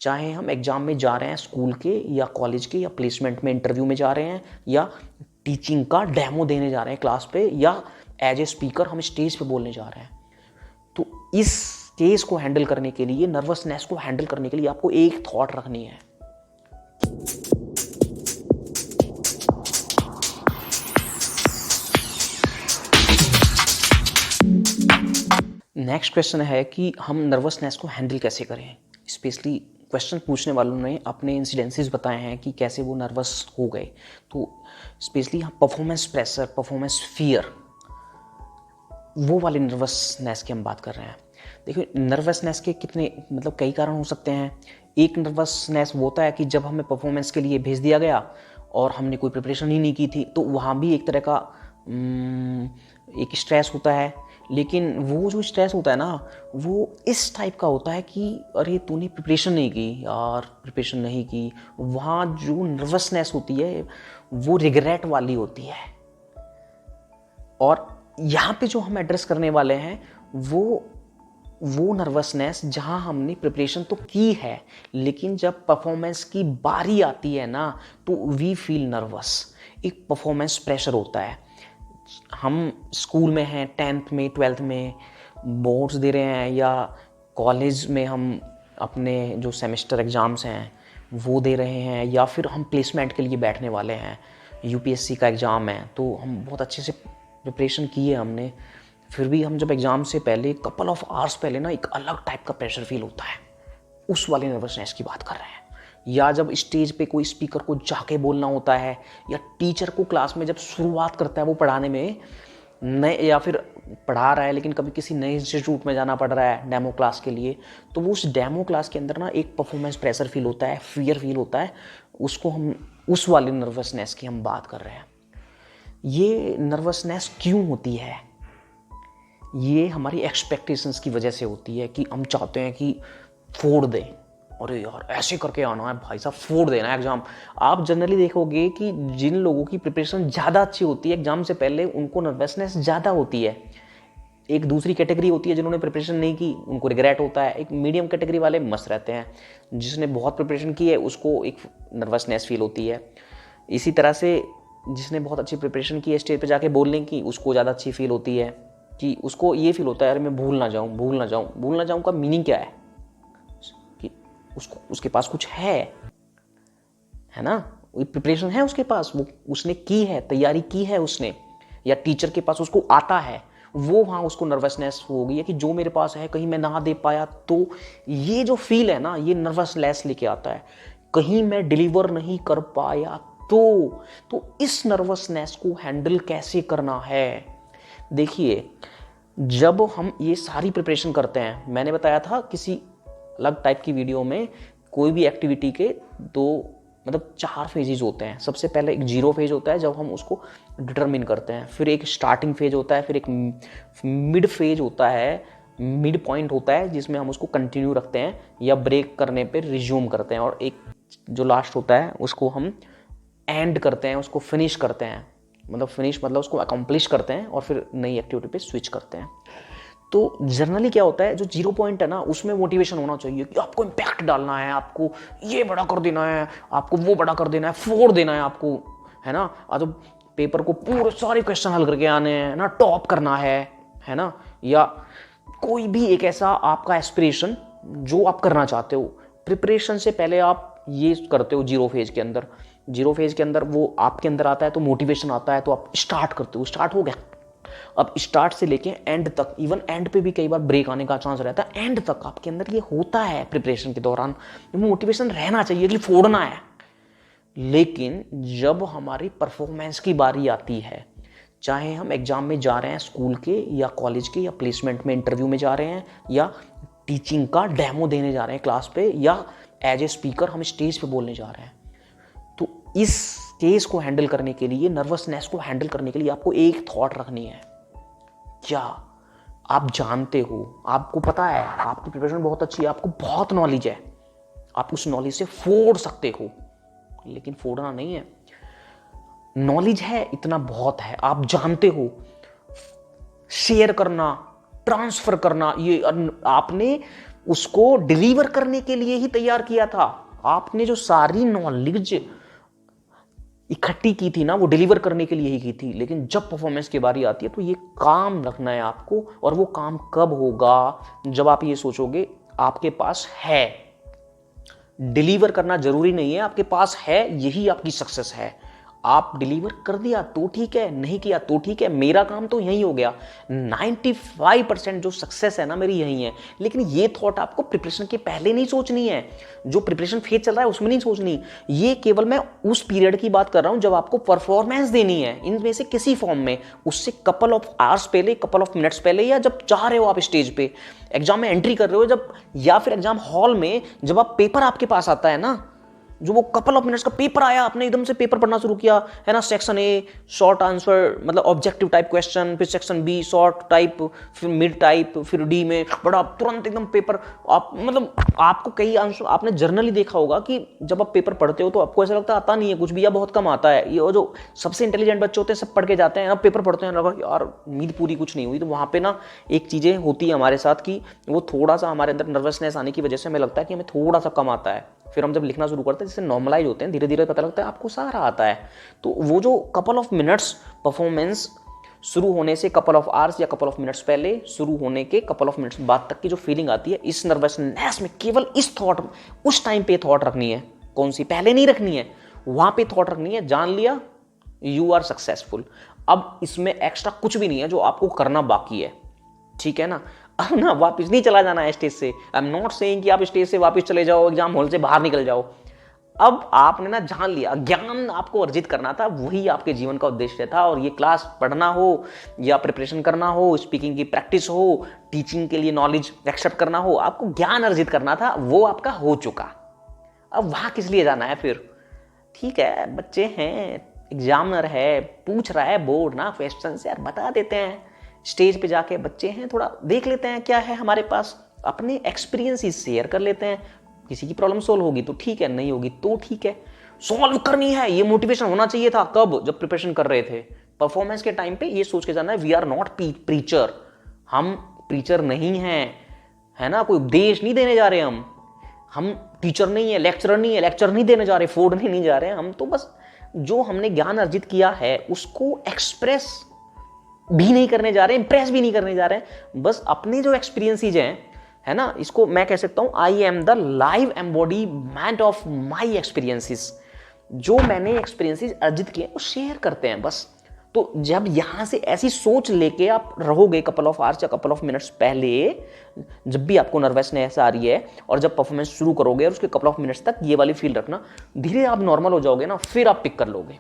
चाहे हम एग्जाम में जा रहे हैं स्कूल के या कॉलेज के या प्लेसमेंट में इंटरव्यू में जा रहे हैं या टीचिंग का डेमो देने जा रहे हैं क्लास पे या एज ए स्पीकर हम स्टेज पे बोलने जा रहे हैं। तो इस केस को हैंडल करने के लिए, नर्वसनेस को हैंडल करने के लिए आपको एक थॉट रखनी है। नेक्स्ट क्वेश्चन है कि हम नर्वसनेस को हैंडल कैसे करें। स्पेशली क्वेश्चन पूछने वालों ने अपने इंसिडेंसेस बताए हैं कि कैसे वो नर्वस हो गए। तो स्पेशली हम परफॉर्मेंस प्रेशर, परफॉर्मेंस फियर, वो वाले नर्वसनेस की हम बात कर रहे हैं। देखिए, नर्वसनेस के कितने कई कारण हो सकते हैं। एक नर्वसनेस वो होता है कि जब हमें परफॉर्मेंस के लिए भेज दिया गया और हमने कोई प्रिपरेशन ही नहीं की थी, तो वहाँ भी एक तरह का एक स्ट्रेस होता है। लेकिन वो जो स्ट्रेस होता है ना, वो इस टाइप का होता है कि अरे तूने प्रिपरेशन नहीं की यार, प्रिपरेशन नहीं की। वहाँ जो नर्वसनेस होती है वो रिग्रेट वाली होती है। और यहाँ पे जो हम एड्रेस करने वाले हैं वो नर्वसनेस जहाँ हमने प्रिपरेशन तो की है, लेकिन जब परफॉर्मेंस की बारी आती है ना, तो वी फील नर्वस। एक परफॉर्मेंस प्रेशर होता है। हम स्कूल में हैं, 10th में, 12th में बोर्ड्स दे रहे हैं, या कॉलेज में हम अपने जो सेमेस्टर एग्ज़ाम्स हैं वो दे रहे हैं, या फिर हम प्लेसमेंट के लिए बैठने वाले हैं, यूपीएससी का एग्ज़ाम है। तो हम बहुत अच्छे से प्रिपरेशन की है हमने, फिर भी हम जब एग्ज़ाम से पहले कपल ऑफ आवर्स पहले ना एक अलग टाइप का प्रेशर फील होता है। उस वाले नर्वसनेस की बात कर रहे हैं। या जब स्टेज पे कोई स्पीकर को जाके बोलना होता है, या टीचर को क्लास में जब शुरुआत करता है वो पढ़ाने में नए, या फिर पढ़ा रहा है लेकिन कभी किसी नए इंस्टीट्यूट में जाना पड़ रहा है डेमो क्लास के लिए, तो वो उस डेमो क्लास के अंदर ना एक परफॉर्मेंस प्रेशर फील होता है, फियर फील होता है। उसको हम, उस वाली नर्वसनेस की हम बात कर रहे हैं। ये नर्वसनेस क्यों होती है? ये हमारी एक्सपेक्टेशंस की वजह से होती है कि हम चाहते हैं कि फोड़ दें, अरे यार ऐसे करके आना है भाई साहब, फोड़ देना है एग्जाम। आप जनरली देखोगे कि जिन लोगों की प्रिपरेशन ज़्यादा अच्छी होती है एग्जाम से पहले, उनको नर्वसनेस ज़्यादा होती है। एक दूसरी कैटेगरी होती है जिन्होंने प्रिपरेशन नहीं की, उनको रिग्रेट होता है। एक मीडियम कैटेगरी वाले मस्त रहते हैं, जिसने बहुत प्रिपरेशन की है उसको एक नर्वसनेस फील होती है। इसी तरह से जिसने बहुत अच्छी प्रिपरेशन की है स्टेज पे जाके बोलने की, उसको ज़्यादा अच्छी फील होती है कि उसको ये फील होता है अरे मैं भूल ना जाऊँ, भूल ना जाऊँ। भूल ना जाऊँ का मीनिंग क्या है कि उसको, उसके पास कुछ है ना, प्रिपरेशन है उसके पास, वो उसने की है, तैयारी की है उसने, या टीचर के पास उसको आता है, वो वहाँ उसको नर्वसनेस हो गई है कि जो मेरे पास है कहीं मैं ना दे पाया तो। ये जो फील है ना, ये नर्वसनेस लेके आता है, कहीं मैं डिलीवर नहीं कर पाया तो इस नर्वसनेस को हैंडल कैसे करना है? देखिए, जब हम ये सारी प्रिपरेशन करते हैं, मैंने बताया था किसी अलग टाइप की वीडियो में, कोई भी एक्टिविटी के दो 4 फेजेज होते हैं। सबसे पहले एक जीरो फेज होता है जब हम उसको डिटरमिन करते हैं, फिर एक स्टार्टिंग फेज होता है, फिर एक मिड फेज होता है, मिड पॉइंट होता है जिसमें हम उसको कंटिन्यू रखते हैं या ब्रेक करने पे रिज्यूम करते हैं, और एक जो लास्ट होता है उसको हम एंड करते हैं, उसको फिनिश करते हैं। फिनिश मतलब उसको अकम्प्लिश करते हैं और फिर नई एक्टिविटी पे स्विच करते हैं। तो जनरली क्या होता है, जो जीरो पॉइंट है ना, उसमें मोटिवेशन होना चाहिए कि आपको इम्पैक्ट डालना है, आपको ये बड़ा कर देना है, आपको वो बड़ा कर देना है, फोड़ देना है आपको, है ना। तो पेपर को पूरे सारे क्वेश्चन हल करके आने हैं ना, टॉप करना है ना, या कोई भी एक ऐसा आपका एस्पिरेशन जो आप करना चाहते हो। प्रिपरेशन से पहले आप ये करते हो जीरो फेज के अंदर। जीरो फेज के अंदर वो आपके अंदर आता है तो मोटिवेशन आता है, तो आप स्टार्ट करते हो, स्टार्ट हो गया। अब स्टार्ट से लेके एंड तक, इवन एंड पे भी कई बार ब्रेक आने का चांस रहता है, एंड तक आपके अंदर ये होता है। प्रिपरेशन के दौरान मोटिवेशन रहना चाहिए कि फोड़ना है। लेकिन जब हमारी परफॉर्मेंस की बारी आती है, चाहे हम एग्जाम में जा रहे हैं स्कूल के या कॉलेज के या प्लेसमेंट में इंटरव्यू में जा रहे हैं या टीचिंग का डेमो देने जा रहे हैं क्लास पे, या एज ए स्पीकर हम स्टेज पे बोलने जा रहे हैं, तो इस केस को हैंडल करने के लिए, नर्वसनेस को हैंडल करने के लिए आपको एक थॉट रखनी है। क्या आप जानते हो, आपको पता है, आपकी प्रिपरेशन बहुत अच्छी है, आपको बहुत नॉलेज है, आप उस नॉलेज से फोड़ सकते हो, लेकिन फोड़ना नहीं है। नॉलेज है, इतना बहुत है, आप जानते हो। शेयर करना, ट्रांसफर करना, ये आपने उसको डिलीवर करने के लिए ही तैयार किया था। आपने जो सारी नॉलेज इकट्ठी की थी ना, वो डिलीवर करने के लिए ही की थी। लेकिन जब परफॉर्मेंस की बारी आती है तो ये काम रखना है आपको, और वो काम कब होगा? जब आप ये सोचोगे आपके पास है। डिलीवर करना जरूरी नहीं है, आपके पास है, यही आपकी सक्सेस है। आप डिलीवर कर दिया तो ठीक है, नहीं किया तो ठीक है, मेरा काम तो यही हो गया। 95% जो सक्सेस है ना मेरी यही है। लेकिन ये थॉट आपको प्रिपरेशन के पहले नहीं सोचनी है, जो प्रिपरेशन फेज चल रहा है उसमें नहीं सोचनी। ये केवल मैं उस पीरियड की बात कर रहा हूं जब आपको परफॉर्मेंस देनी है इनमें से किसी फॉर्म में, उससे कपल ऑफ आवर्स पहले, कपल ऑफ मिनट्स पहले, या जब चाह रहे हो आप स्टेज पे एग्जाम में एंट्री कर रहे हो जब, या फिर एग्जाम हॉल में जब आप पेपर आपके पास आता है ना, जो वो कपल ऑफ मिनट्स का पेपर आया, आपने एकदम से पेपर पढ़ना शुरू किया है ना। सेक्शन ए शॉर्ट आंसर, मतलब ऑब्जेक्टिव टाइप क्वेश्चन, फिर सेक्शन बी शॉर्ट टाइप, फिर मिड टाइप, फिर डी में बड़ा तुरंत एकदम पेपर। आप मतलब आपको कई आंसर आपने जर्नली देखा होगा कि जब आप पेपर पढ़ते हो तो आपको ऐसा लगता है आता नहीं है कुछ भी, या बहुत कम आता है। ये जो सबसे इंटेलिजेंट बच्चे होते हैं सब पढ़ के जाते हैं ना, पेपर पढ़ते हैं लगा यार उम्मीद पूरी कुछ नहीं हुई। तो वहाँ पे ना एक चीज़ें होती है हमारे साथ कि वो थोड़ा सा हमारे अंदर नर्वसनेस आने की वजह से हमें लगता है कि हमें थोड़ा सा कम आता है। फिर हम जब लिखना शुरू करते हैं, जैसे नॉर्मलाइज होते हैं, धीरे धीरे पता लगता है आपको सारा आता है। तो वो जो कपल ऑफ मिनट्स परफॉर्मेंस शुरू होने से कपल ऑफ आवर्स या कपल ऑफ मिनट्स पहले, शुरू होने के कपल ऑफ मिनट्स बाद तक की जो फीलिंग आती है, इस नर्वसनेस में केवल इस थॉट, उस टाइम पे थॉट रखनी है। कौन सी? पहले नहीं रखनी है, वहां पे थॉट रखनी है। जान लिया, यू आर सक्सेसफुल। अब इसमें एक्स्ट्रा कुछ भी नहीं है जो आपको करना बाकी है, ठीक है ना। अब ना वापस नहीं चला जाना है स्टेज से। आई एम नॉट सेइंग कि आप स्टेज से वापस चले जाओ, एग्जाम हॉल से बाहर निकल जाओ। अब आपने ना जान लिया, ज्ञान आपको अर्जित करना था, वही आपके जीवन का उद्देश्य था। और ये क्लास पढ़ना हो या प्रिपरेशन करना हो, स्पीकिंग की प्रैक्टिस हो, टीचिंग के लिए नॉलेज एक्सेप्ट करना हो, आपको ज्ञान अर्जित करना था, वो आपका हो चुका। अब वहां किस लिए जाना है फिर? ठीक है, बच्चे हैं, एग्जामिनर है, पूछ रहा है बोर्ड ना क्वेश्चन से, यार बता देते हैं। स्टेज पे जाके बच्चे हैं, थोड़ा देख लेते हैं क्या है हमारे पास, अपने एक्सपीरियंस शेयर कर लेते हैं। किसी की प्रॉब्लम सोल्व होगी तो ठीक है, नहीं होगी तो ठीक है, सॉल्व करनी है। ये मोटिवेशन होना चाहिए था कब? जब प्रिपरेशन कर रहे थे। परफॉर्मेंस के टाइम पे ये सोच के जाना है, वी आर नॉट प्रीचर, हम प्रीचर नहीं हैं, है ना, कोई उपदेश नहीं देने जा रहे हम टीचर नहीं है, लेक्चरर नहीं है, लेक्चर नहीं देने जा रहे, फोड़ने नहीं जा रहे हैं। हम तो बस जो हमने ज्ञान अर्जित किया है उसको एक्सप्रेस भी नहीं करने जा रहे, इंप्रेस भी नहीं करने जा रहे हैं, बस अपने जो एक्सपीरियंसेस हैं, है ना, इसको मैं कह सकता हूं I am the live embodiment of my experiences. जो मैंने एक्सपीरियंसेस अर्जित किए वो शेयर करते हैं बस। तो जब यहां से ऐसी सोच लेके आप रहोगे कपल ऑफ आवर्स या कपल ऑफ मिनट्स पहले, जब भी आपको नर्वसनेस आ रही है और जब परफॉर्मेंस शुरू करोगे और उसके कपल ऑफ मिनट्स तक ये वाली फील रखना, धीरे आप नॉर्मल हो जाओगे ना, फिर आप पिक कर लोगे।